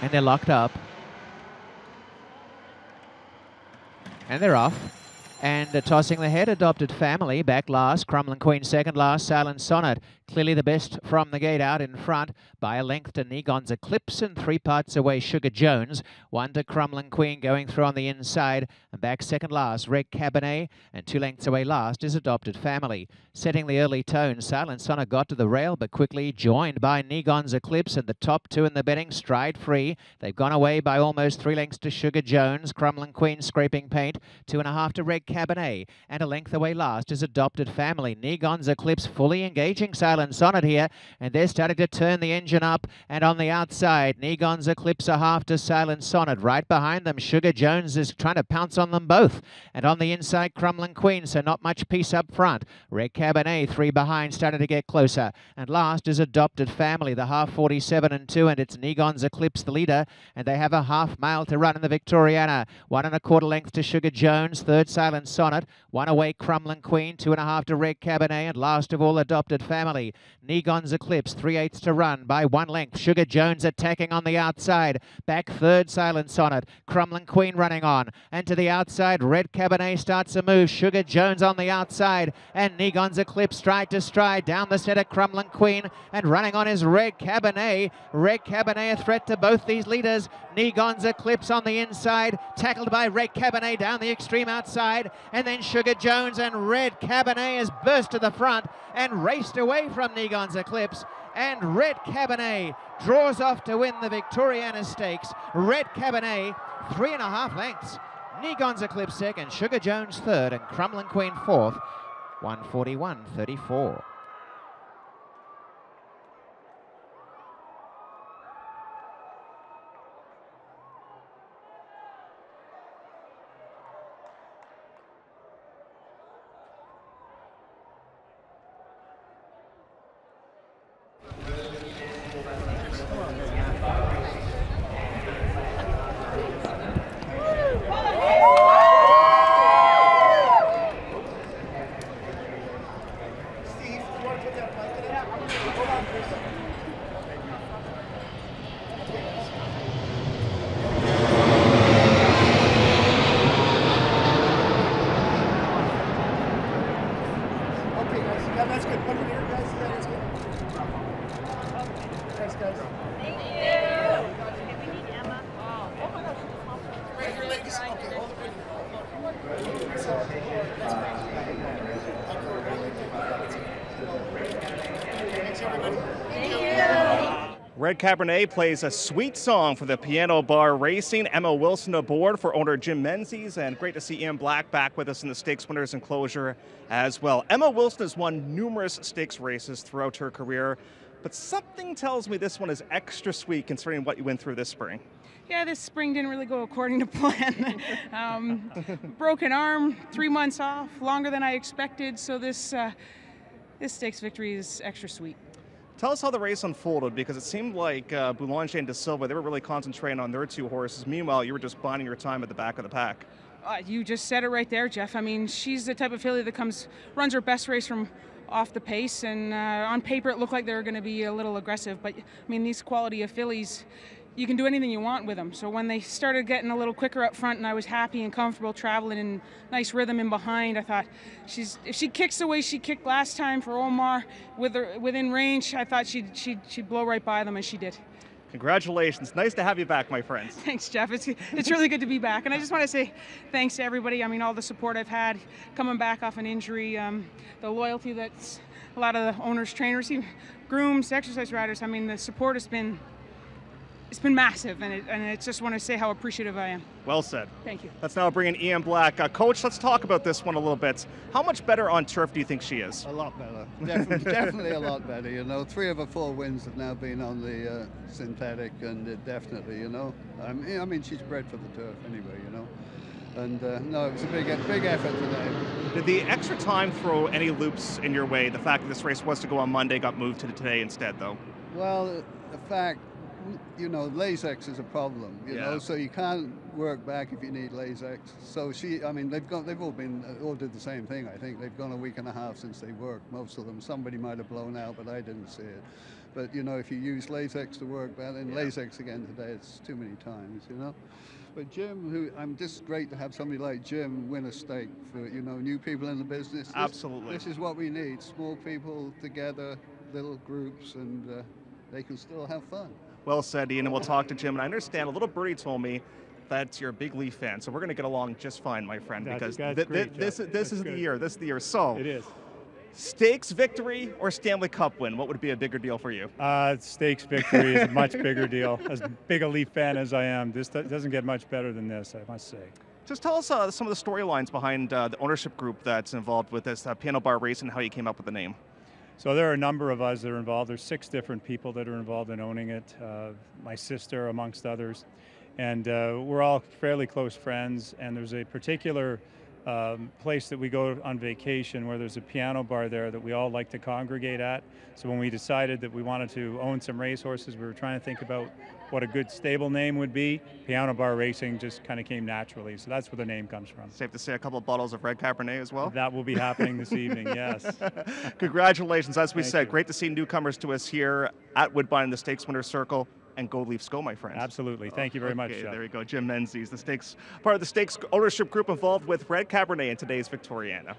And they're locked up. And they're off. And tossing the head, Adopted Family, back last. Crumlin Queen second last. Silent Sonet, clearly the best from the gate out in front. By a length to Niigon's Eclipse, and 3 parts away Sugar Jones. 1 to Crumlin Queen going through on the inside. And back second last, Red Cabernet. And 2 lengths away last is Adopted Family. Setting the early tone, Silent Sonet got to the rail, but quickly joined by Niigon's Eclipse. And the top 2 in the betting, stride free. They've gone away by almost 3 lengths to Sugar Jones. Crumlin Queen scraping paint. 2.5 to Red Cabernet, and a length away last is Adopted Family. Niigon's Eclipse fully engaging Silent Sonet here, and they're starting to turn the engine up. And on the outside, Niigon's Eclipse a half to Silent Sonet. Right behind them, Sugar Jones is trying to pounce on them both. And on the inside, Crumlin Queen, so not much peace up front. Red Cabernet, 3 behind, starting to get closer. And last is Adopted Family, the half 47 and 2, and it's Niigon's Eclipse the leader, and they have a half mile to run in the Victoriana. 1 1/4 length to Sugar Jones, third Silent Sonet, 1 away Crumlin Queen, 2.5 to Red Cabernet, and last of all Adopted Family. Niigon's Eclipse, 3/8 to run by 1 length. Sugar Jones attacking on the outside. Back third Silent Sonet. Crumlin Queen running on. And to the outside, Red Cabernet starts a move. Sugar Jones on the outside. And Niigon's Eclipse stride to stride. Down the centre, Crumlin Queen. And running on is Red Cabernet. Red Cabernet a threat to both these leaders. Niigon's Eclipse on the inside. Tackled by Red Cabernet down the extreme outside. And then Sugar Jones and Red Cabernet has burst to the front and raced away from Niigon's Eclipse. And Red Cabernet draws off to win the Victoriana Stakes. Red Cabernet, 3.5 lengths. Niigon's Eclipse second, Sugar Jones third, and Crumlin Queen fourth. 141.34. Red Cabernet plays a sweet song for the Piano Bar Racing. Emma Wilson aboard for owner Jim Menzies, and great to see Ian Black back with us in the stakes winners enclosure as well. Emma Wilson has won numerous stakes races throughout her career, but something tells me this one is extra sweet considering what you went through this spring. Yeah, this spring didn't really go according to plan. Broken arm, 3 months off, longer than I expected, so this stakes victory is extra sweet. Tell us how the race unfolded, because it seemed like Boulanger and Silva, they were really concentrating on their 2 horses. Meanwhile, you were just biding your time at the back of the pack. You just said it right there, Jeff. I mean, she's the type of filly that runs her best race from off the pace, and on paper it looked like they were going to be a little aggressive. But, I mean, these quality of fillies, you can do anything you want with them. So when they started getting a little quicker up front and I was happy and comfortable traveling in nice rhythm in behind, I thought, if she kicks the way she kicked last time for Omar within range, I thought she'd blow right by them, and she did. Congratulations. Nice to have you back, my friends. Thanks, Jeff. It's really good to be back. And I just want to say thanks to everybody. I mean, all the support I've had coming back off an injury, the loyalty that's a lot of the owners, trainers, grooms, exercise riders. I mean, the support has been massive, and I just want to say how appreciative I am. Well said. Thank you. Let's now bring in Ian Black. Coach, let's talk about this one a little bit. How much better on turf do you think she is? A lot better. Definitely a lot better, you know. 3 of her 4 wins have now been on the synthetic, and definitely, you know. I mean, she's bred for the turf anyway, you know. And no, it was a big effort today. Did the extra time throw any loops in your way? The fact that this race was to go on Monday got moved to today instead, though? Well, the fact you know, Lasix is a problem, you know, so you can't work back if you need Lasix. So I mean, they've all did the same thing, I think. They've gone a week and a half since they worked, most of them. Somebody might have blown out, but I didn't see it. But, you know, if you use Lasix to work back, then Lasix again today, it's too many times, you know. But Jim, I'm just great to have somebody like Jim win a stake for, you know, new people in the business. Absolutely. This is what we need, small people together, little groups, and they can still have fun. Well said, Ian, and we'll talk to Jim. And I understand a little birdie told me that you're a big Leaf fan, so we're going to get along just fine, my friend, because this is the year. This is the year. So it is. Stakes victory or Stanley Cup win? What would be a bigger deal for you? Stakes victory is a much bigger deal. As big a Leaf fan as I am, this doesn't get much better than this, I must say. Just tell us some of the storylines behind the ownership group that's involved with this piano bar race and how you came up with the name. So there are a number of us that are involved. There's 6 different people that are involved in owning it, my sister amongst others. And we're all fairly close friends, and there's a particular place that we go on vacation where there's a piano bar there that we all like to congregate at. So when we decided that we wanted to own some racehorses, we were trying to think about what a good stable name would be. Piano bar racing just kind of came naturally. So that's where the name comes from. Safe to say a couple of bottles of red Cabernet as well? That will be happening this evening, yes. Congratulations. As we Thank said, you. great to see newcomers to us here at Woodbine in the Stakes Winner's Circle. And go Leafs, go, my friends. Absolutely. Thank you very much, Okay, Jeff. there you go. Jim Menzies, part of the Stakes ownership group involved with red Cabernet in today's Victoriana.